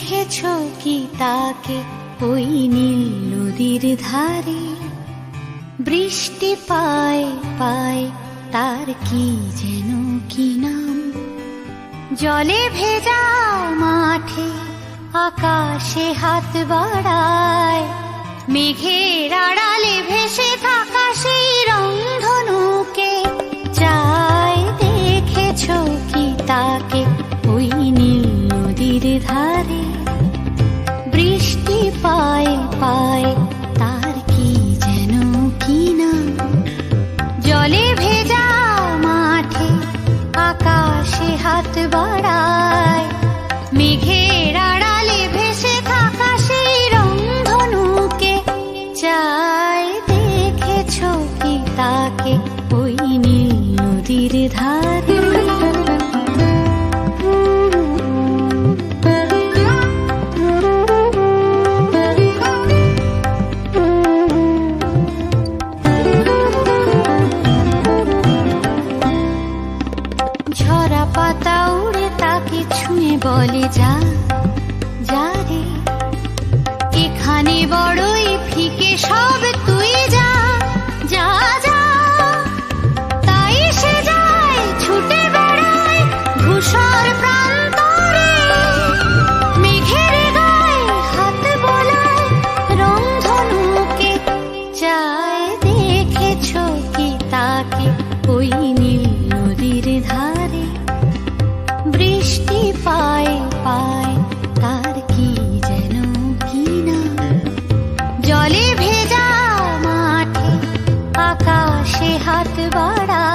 দেখেছো কি তাকে ওই নীল নদীর ধারে? বৃষ্টি পায় পায় তার কি যেন কি নাম। জলে ভেজা মাঠে আকাশে হাত বাড়ায়, মেঘের আড়ালে ভেসে থাকা সেই রংধনুকে চায়। দেখেছো কি তাকে ওই নীল নদীর ধারে? বৃষ্টি পায় পায় তার কি যেন কি নাম। জলে ভেজা মাঠে আকাশে হাত বাড়ায়, মেঘের আড়ালে ভেসে থাকা সেই রংধনুকে চায়। দেখেছো কি তাকে ওই নীল নদীর ধারে? ঝরা পাতা উড়ে তাকে ছুঁয়ে বলে যা যা রে, এখানে বড়ই ফিকে সব, তুই যা যা যা। তাই সে যায় ছুটে বেড়ায় ধূসর প্রান্তরে, মেঘের গায়ে হাত বোলায় রংধনুকে চায়। দেখেছো কি তাকে ওই নীল নদীর ধারে? বৃষ্টি পায় পায় তার কি যেন কি নাম। জলে ভেজা মাঠে আকাশে হাত বাড়ায়,